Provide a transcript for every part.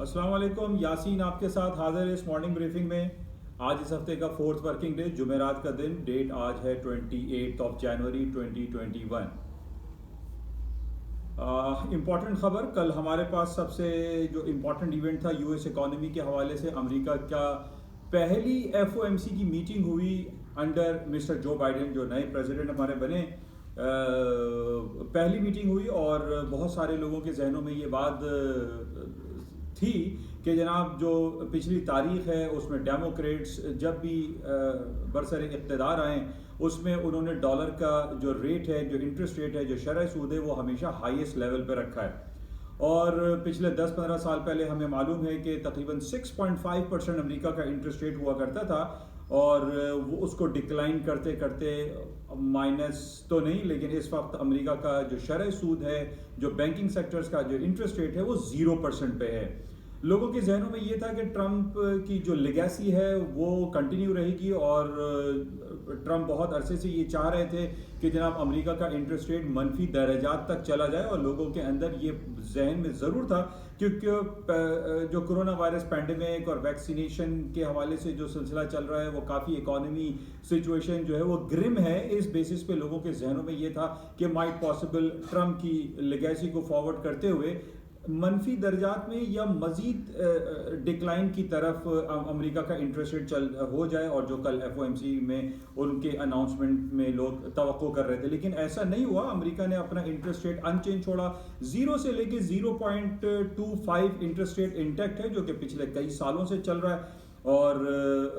अस्सलाम वालेकुम, यासीन आपके साथ हाजिर है इस मॉर्निंग ब्रीफिंग में। आज इस हफ्ते का फोर्थ वर्किंग डे, जुमेरात का दिन। डेट आज है 28 जनवरी 2021। इम्पॉर्टेंट खबर, कल हमारे पास सबसे जो इम्पॉर्टेंट इवेंट था यूएस इकोनॉमी के हवाले से, अमेरिका का पहली एफओएमसी की मीटिंग हुई अंडर मिस्टर जो बाइडेन, जो नए प्रेसिडेंट हमारे बने। पहली मीटिंग हुई और बहुत सारे लोगों के जहनों में ये बात थी कि जनाब जो पिछली तारीख है उसमें डेमोक्रेट्स जब भी बरसर इक़्तिदार आए उसमें उन्होंने डॉलर का जो रेट है, जो इंटरेस्ट रेट है, जो शरह सूद है, वो हमेशा हाईएस्ट लेवल पर रखा है। और पिछले 10-15 साल पहले हमें मालूम है कि तकरीबन 6.5% अमेरिका का इंटरेस्ट रेट हुआ करता था और वो उसको डिक्लाइन करते करते माइनस तो नहीं, लेकिन इस वक्त अमेरिका का जो शरह सूद है, जो बैंकिंग सेक्टर्स का जो इंटरेस्ट रेट है, वो 0% पे है। लोगों के जहनों में ये था कि ट्रंप की जो लेगेसी है वो कंटिन्यू रहेगी और ट्रंप बहुत अरसे से ये चाह रहे थे कि जनाब अमेरिका का इंटरेस्ट रेट मनफी दर्जात तक चला जाए, और लोगों के अंदर ये जहन में ज़रूर था क्योंकि जो कोरोना वायरस पैंडेमिक और वैक्सीनेशन के हवाले से जो सिलसिला चल रहा है वो काफ़ी इकोनॉमी सिचुएशन जो है वो ग्रिम है। इस बेसिस पे लोगों के जहनों में ये था कि माइट पॉसिबल ट्रंप की लेगेसी को फॉरवर्ड करते हुए मनफी दर्जात में या मजीद डिक्लाइन की तरफ अमेरिका का इंटरेस्ट रेट हो जाए, और जो कल एफओएमसी में उनके अनाउंसमेंट में लोग तवक्को कर रहे थे, लेकिन ऐसा नहीं हुआ। अमेरिका ने अपना इंटरेस्ट रेट अनचेंज छोड़ा, 0 से लेके 0.25 इंटरेस्ट रेट इंटैक्ट है, जो कि पिछले कई सालों से चल रहा है। और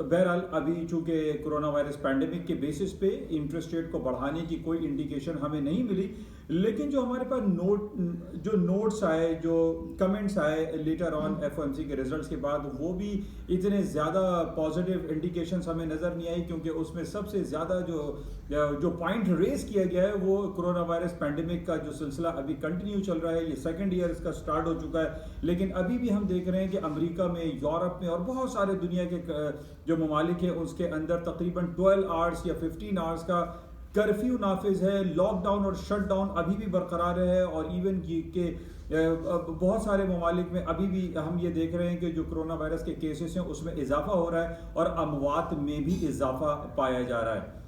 बहरहाल अभी चूंकि कोरोना वायरस पैंडेमिक के बेसिस पे इंटरेस्ट रेट को बढ़ाने की कोई इंडिकेशन हमें नहीं मिली, लेकिन जो हमारे पास नोट्स आए, जो कमेंट्स आए लेटर ऑन एफओएमसी के रिजल्ट्स के बाद, वो भी इतने ज़्यादा पॉजिटिव इंडिकेशंस हमें नज़र नहीं आई, क्योंकि उसमें सबसे ज़्यादा जो पॉइंट रेज किया गया है वो कोरोना वायरस पैंडेमिक का जो सिलसिला अभी कंटिन्यू चल रहा है। ये सेकेंड ईयर इसका स्टार्ट हो चुका है, लेकिन अभी भी हम देख रहे हैं कि अमेरिका में, यूरोप में और बहुत सारे दुनिया के जो ममालिक हैं उसके अंदर तकरीबन 12 आवर्स या 15 आवर्स का कर्फ्यू नाफिज है। लॉकडाउन और शटडाउन अभी भी बरकरार है, और इवन के बहुत सारे ममालिक में अभी भी हम ये देख रहे हैं कि जो कोरोना वायरस के केसेस हैं उसमें इजाफा हो रहा है और अमवात में भी इजाफा पाया जा रहा है।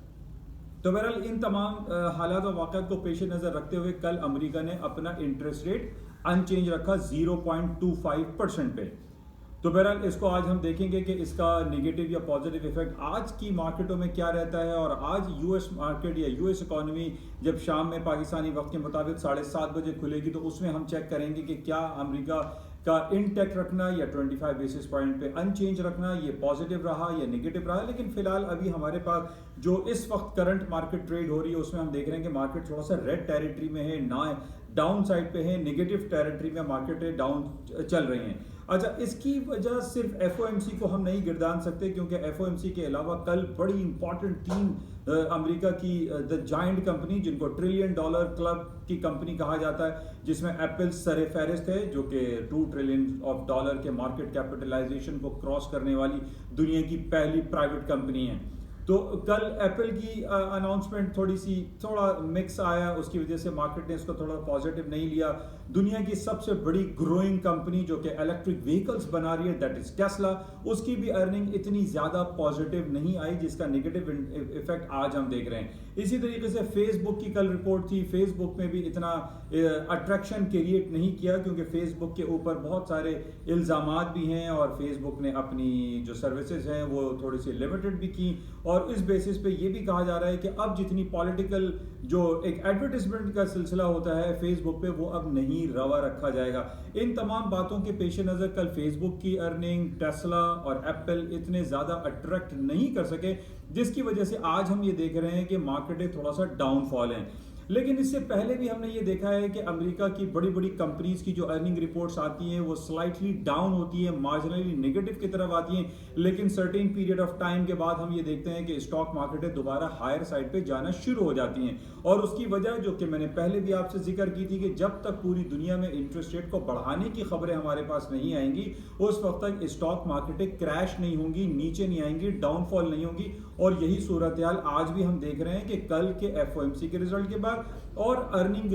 तो बहरहाल इन तमाम हालात और वाक़यात को पेश नज़र रखते हुए कल अमेरिका ने अपना इंटरेस्ट रेट अनचेंज रखा 0.25% पे। तो बहरहाल इसको आज हम देखेंगे कि इसका नेगेटिव या पॉजिटिव इफेक्ट आज की मार्केटों में क्या रहता है। और आज यूएस मार्केट या यूएस इकोनॉमी जब शाम में पाकिस्तानी वक्त के मुताबिक 7:30 बजे खुलेगी, तो उसमें हम चेक करेंगे कि क्या अमेरिका का इनटेक्ट रखना या 25 बेसिस पॉइंट पे अनचेंज रखना ये पॉजिटिव रहा या नेगेटिव रहा। लेकिन फिलहाल अभी हमारे पास जो इस वक्त करंट मार्केट ट्रेड हो रही है उसमें हम देख रहे हैं कि मार्केट थोड़ा सा रेड टेरिटरी में है, ना डाउन साइड पे है, नेगेटिव टेरिटरी में मार्केट डाउन चल रही हैं। अच्छा, इसकी वजह सिर्फ एफओएमसी को हम नहीं गिरदान सकते, क्योंकि एफओएमसी के अलावा कल बड़ी इंपॉर्टेंट 3 अमेरिका की द जायंट कंपनी, जिनको $1 ट्रिलियन क्लब की कंपनी कहा जाता है, जिसमें एप्पल सर फहरिस्त है, जो कि $2 ट्रिलियन के मार्केट कैपिटलाइजेशन को क्रॉस करने वाली दुनिया की पहली प्राइवेट कंपनी है। तो कल एप्पल की अनाउंसमेंट थोड़ा मिक्स आया, उसकी वजह से मार्केट ने इसको थोड़ा पॉजिटिव नहीं लिया। दुनिया की सबसे बड़ी ग्रोइंग कंपनी जो कि इलेक्ट्रिक व्हीकल्स बना रही है, दैट इज टेस्ला, उसकी भी अर्निंग इतनी ज़्यादा पॉजिटिव नहीं आई, जिसका नेगेटिव इफेक्ट आज हम देख रहे हैं। इसी तरीके से फेसबुक की कल रिपोर्ट थी, फेसबुक में भी इतना अट्रैक्शन क्रिएट नहीं किया, क्योंकि फेसबुक के ऊपर बहुत सारे इल्ज़ामात भी हैं और फेसबुक ने अपनी जो सर्विसेज हैं वो थोड़ी सी लिमिटेड भी की। और इस बेसिस पे ये भी कहा जा रहा है कि अब जितनी पॉलिटिकल जो एक एडवर्टाइजमेंट का सिलसिला होता है फेसबुक पे, वो अब नहीं रवा रखा जाएगा। इन तमाम बातों के पेश नज़र कल फेसबुक की अर्निंग, टेस्ला और एप्पल इतने ज़्यादा अट्रैक्ट नहीं कर सके, जिसकी वजह से आज हम ये देख रहे हैं कि मार्केटें थोड़ा सा डाउनफॉल हैं। लेकिन इससे पहले भी हमने ये देखा है कि अमेरिका की बड़ी बड़ी कंपनीज की जो अर्निंग रिपोर्ट्स आती हैं वो स्लाइटली डाउन होती है, मार्जिनली नेगेटिव की तरफ आती हैं, लेकिन सर्टेन पीरियड ऑफ टाइम के बाद हम ये देखते हैं कि स्टॉक मार्केटें दोबारा हायर साइड पे जाना शुरू हो जाती हैं। और उसकी वजह, जो कि मैंने पहले भी आपसे जिक्र की थी, कि जब तक पूरी दुनिया में इंटरेस्ट रेट को बढ़ाने की खबरें हमारे पास नहीं आएंगी, उस वक्त तक स्टॉक मार्केटें क्रैश नहीं होंगी, नीचे नहीं आएंगी, डाउनफॉल नहीं होगी। और यही सूरत हाल आज भी हम देख रहे हैं कि कल के एफओएमसी के रिजल्ट के बाद बाद और अर्निंग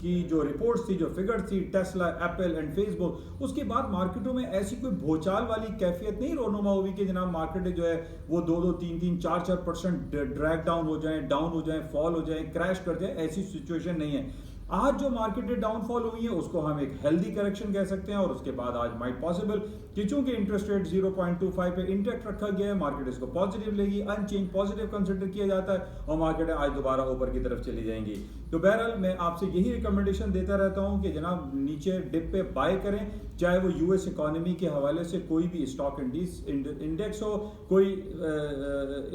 की जो रिपोर्ट्स थी, जो फिगर्स थी, टेस्ला, एप्पल एंड फेसबुक, उसके बाद मार्केटों में ऐसी कोई भूचाल वाली कैफियत नहीं रोनुमा हुई कि जनाब मार्केट जो है वो 2-2, 3-3, 4-4% ड्रैग डाउन हो जाए, फॉल हो जाए, क्रैश कर जाए, ऐसी सिचुएशन नहीं है। आज जो मार्केट डाउनफॉल हुई है उसको हम एक हेल्दी करेक्शन कह सकते हैं, और उसके बाद आज माइट पॉसिबल कि चूंकि इंटरेस्ट रेट 0.25 पे इंटैक्ट रखा गया है, मार्केट इसको पॉजिटिव लेगी, अनचेंज पॉजिटिव कंसिडर किया जाता है और मार्केट आज दोबारा ऊपर की तरफ चली जाएंगी। तो बहरहाल मैं आपसे यही रिकमेंडेशन देता रहता हूं कि जनाब नीचे डिप पे बाय करें, चाहे वो यूएस इकोनॉमी के हवाले से कोई भी स्टॉक इंडेक्स हो, कोई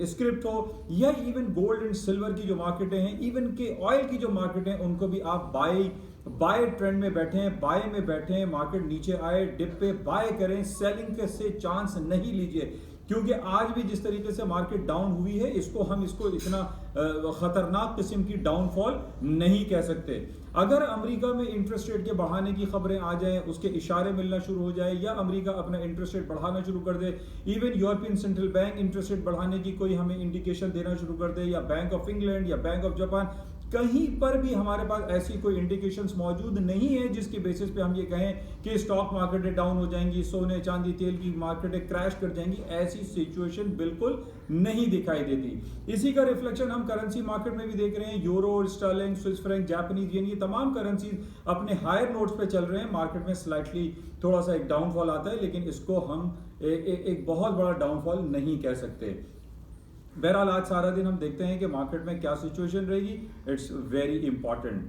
स्क्रिप्ट हो, या इवन गोल्ड एंड सिल्वर की जो मार्केटें हैं, इवन के ऑयल की जो मार्केट हैं, उनको भी आप बाय ट्रेंड में बैठे हैं, बाय में बैठे हैं। मार्केट नीचे आए डिप पे बाय करें, सेलिंग के से चांस नहीं लीजिए, क्योंकि आज भी जिस तरीके से मार्केट डाउन हुई है हम इसको इतना खतरनाक किस्म की डाउनफॉल नहीं कह सकते। अगर अमेरिका में इंटरेस्ट रेट के बढ़ाने की खबरें आ जाएं, उसके इशारे मिलना शुरू हो जाए, या अमेरिका अपना इंटरेस्ट रेट बढ़ाना शुरू कर दे, even European central bank interest rate बढ़ाने की कोई हमें इंडिकेशन देना शुरू कर दे, या बैंक ऑफ इंग्लैंड या बैंक ऑफ जापान, कहीं पर भी हमारे पास ऐसी कोई इंडिकेशंस मौजूद नहीं है जिसकी बेसिस पे हम ये कहें कि स्टॉक मार्केटें डाउन हो जाएंगी, सोने चांदी तेल की मार्केटें क्रैश कर जाएंगी। ऐसी सिचुएशन बिल्कुल नहीं दिखाई देती। इसी का रिफ्लेक्शन हम करेंसी मार्केट में भी देख रहे हैं। Euro, sterling, Swiss franc, Japanese yen, ये तमाम करेंसी अपने हायर नोट्स पे चल रहे हैं। मार्केट में स्लाइटली थोड़ा सा एक डाउनफॉल आता है, लेकिन इसको हम एक बहुत बड़ा डाउनफॉल नहीं कह सकते। बहरहाल आज सारा दिन हम देखते हैं कि मार्केट में क्या सिचुएशन रहेगी। It's very important.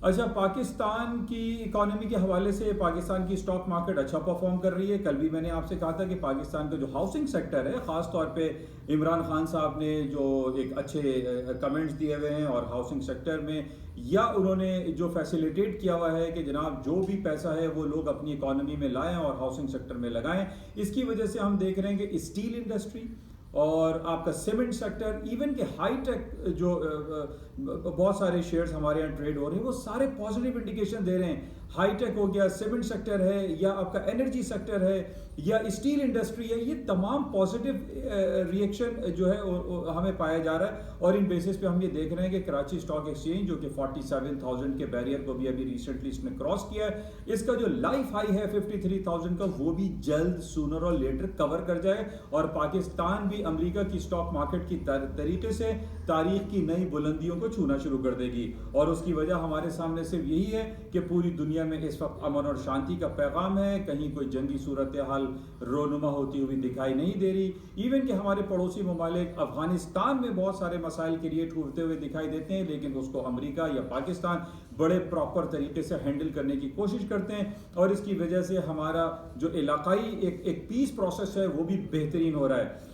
अच्छा, पाकिस्तान की इकोनॉमी के हवाले से पाकिस्तान की स्टॉक मार्केट अच्छा परफॉर्म कर रही है। कल भी मैंने आपसे कहा था कि पाकिस्तान का जो हाउसिंग सेक्टर है, ख़ास तौर पे इमरान खान साहब ने जो एक अच्छे कमेंट्स दिए हुए हैं, और हाउसिंग सेक्टर में या उन्होंने जो फैसिलिटेट किया हुआ है कि जनाब जो भी पैसा है वो लोग अपनी इकोनॉमी में लाएं और हाउसिंग सेक्टर में लगाएं, इसकी वजह से हम देख रहे हैं कि स्टील इंडस्ट्री और आपका सीमेंट सेक्टर, इवन के हाईटेक जो बहुत सारे शेयर्स हमारे यहाँ ट्रेड हो रहे हैं, वो सारे पॉजिटिव इंडिकेशन दे रहे हैं। हाईटेक हो गया, सीमेंट सेक्टर है, या आपका एनर्जी सेक्टर है, या स्टील इंडस्ट्री है, ये तमाम पॉजिटिव रिएक्शन जो है हमें पाया जा रहा है। और इन बेसिस पे हम ये देख रहे हैं कि कराची स्टॉक एक्सचेंज जो कि 47,000 के बैरियर को भी अभी रिसेंटली इसने क्रॉस किया है, इसका जो लाइफ हाई है 53,000 का, वो भी जल्द सूनर और लेटर कवर कर जाए, और पाकिस्तान भी अमेरिका की स्टॉक मार्केट की तरीके से तारीख की नई बुलंदियों को छूना शुरू कर देगी। और उसकी वजह हमारे सामने सिर्फ यही है कि पूरी दुनिया में इस वक्त अमन और शांति का पैगाम है, कहीं कोई जंगी सूरत हाल रोनुमा होती हुई दिखाई नहीं दे रही। इवन कि हमारे पड़ोसी ममालिक अफगानिस्तान में बहुत सारे मसाइल क्रिएट होते हुए दिखाई देते हैं, लेकिन उसको अमेरिका या पाकिस्तान बड़े प्रॉपर तरीके से हैंडल करने की कोशिश करते हैं, और इसकी वजह से हमारा जो इलाकाई एक पीस प्रोसेस है वो भी बेहतरीन हो रहा है।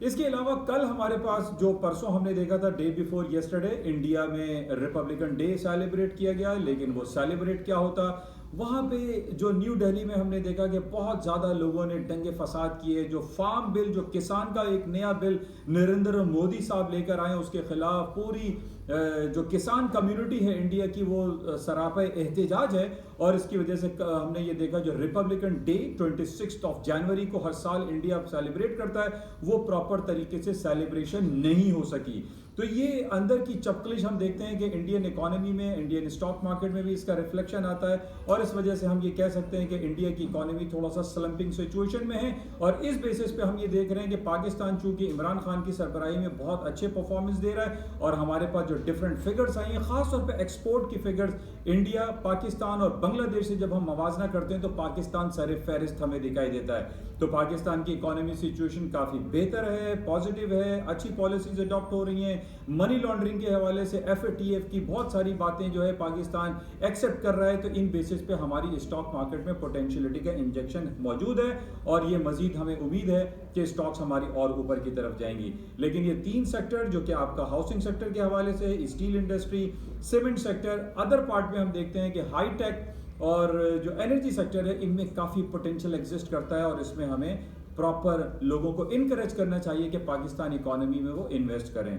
इसके अलावा कल हमारे पास जो परसों हमने देखा था, डे बिफोर यस्टरडे, इंडिया में रिपब्लिकन डे सेलिब्रेट किया गया, लेकिन वो सेलिब्रेट क्या होता, वहाँ पे जो न्यू दिल्ली में हमने देखा कि बहुत ज़्यादा लोगों ने दंगे फसाद किए। जो फार्म बिल, जो किसान का एक नया बिल नरेंद्र मोदी साहब लेकर आए, उसके खिलाफ पूरी जो किसान कम्युनिटी है इंडिया की वो सरापा एहतजाज है। और इसकी वजह से हमने ये देखा जो रिपब्लिकन डे 26 जनवरी को हर साल इंडिया सेलिब्रेट करता है, वो प्रॉपर तरीके से सेलिब्रेशन नहीं हो सकी। तो ये अंदर की चपकलिश हम देखते हैं कि इंडियन इकोनॉमी में, इंडियन स्टॉक मार्केट में भी इसका रिफ्लेक्शन आता है, और इस वजह से हम ये कह सकते हैं कि इंडिया की इकोनॉमी थोड़ा सा स्लंपिंग सिचुएशन में है। और इस बेसिस पे हम ये देख रहे हैं कि पाकिस्तान चूंकि इमरान खान की सरबराही में बहुत अच्छे परफॉर्मेंस दे रहा है, और हमारे पास जो डिफरेंट फिगर्स आई हैं, खासतौर पर एक्सपोर्ट की फिगर्स इंडिया, पाकिस्तान और बांग्लादेश से जब हम मवाजना करते हैं तो पाकिस्तान सर फहरिस्त हमें दिखाई देता है। तो पाकिस्तान की इकोनॉमी सिचुएशन काफ़ी बेहतर है, पॉजिटिव है, अच्छी पॉलिसीज अडॉप्ट हो रही हैं। मनी लॉन्ड्रिंग के हवाले से FATF की बहुत सारी बातें जो है पाकिस्तान एक्सेप्ट कर रहा है। तो इन बेसिस पे हमारी स्टॉक मार्केट में पोटेंशियलिटी का इंजेक्शन मौजूद है, और ये मजीद हमें उम्मीद है कि स्टॉक्स हमारी और ऊपर की तरफ जाएंगी। लेकिन ये तीन सेक्टर जो कि आपका हाउसिंग सेक्टर के हवाले से, steel industry, cement sector, other part में हम देखते हैं कि हाईटेक और जो एनर्जी सेक्टर है, इनमें काफ़ी पोटेंशियल एग्जिस्ट करता है, और इसमें हमें प्रॉपर लोगों को इनकरेज करना चाहिए कि पाकिस्तान इकोनॉमी में वो इन्वेस्ट करें।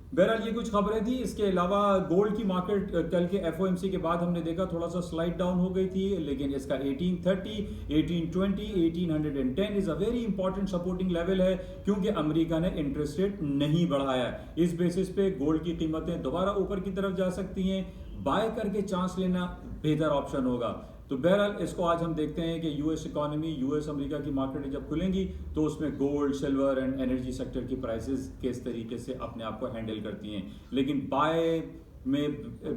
बहरहाल ये कुछ खबरें थी। इसके अलावा गोल्ड की मार्केट कल के एफओएमसी के बाद हमने देखा थोड़ा सा स्लाइड डाउन हो गई थी, लेकिन इसका 1830, 1820, 1810 is a very important supporting level है, क्योंकि अमेरिका ने इंटरेस्ट रेट नहीं बढ़ाया है। इस बेसिस पे गोल्ड की कीमतें दोबारा ऊपर की तरफ जा सकती हैं। बाय करके चांस लेना बेहतर ऑप्शन होगा। तो बहरहाल इसको आज हम देखते हैं कि यूएस इकोनॉमी, यूएस अमेरिका की मार्केटें जब खुलेंगी तो उसमें gold, silver and energy sector की प्राइसेस किस तरीके से अपने आप को हैंडल करती हैं। लेकिन बाय में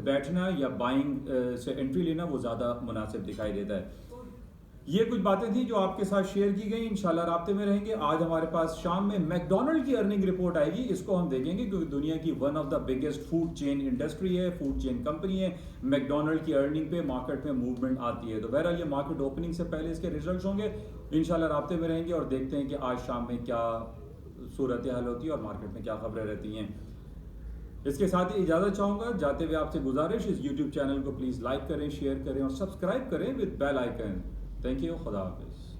बैठना या बाइंग से एंट्री लेना वो ज़्यादा मुनासिब दिखाई देता है। ये कुछ बातें थी जो आपके साथ शेयर की गई। इंशाल्लाह राब्ते में रहेंगे। आज हमारे पास शाम में मैकडोनल्ड की अर्निंग रिपोर्ट आएगी, इसको हम देखेंगे क्योंकि दुनिया की one of the biggest food chain industry है, फूड चेन कंपनी है। मैकडोनल्ड की अर्निंग पे मार्केट में मूवमेंट आती है। तो बहरहाल ये मार्केट ओपनिंग से पहले इसके रिजल्ट्स होंगे। इंशाल्लाह राब्ते में रहेंगे और देखते हैं कि आज शाम में क्या सूरत हाल होती है और मार्केट में क्या खबरें रहती हैं। इसके साथ ही इजाजत चाहूंगा। जाते हुए आपसे गुजारिश, इस यूट्यूब चैनल को प्लीज लाइक करें, शेयर करें और सब्सक्राइब करें with bell icon. Thank you. खुदा हाफिज।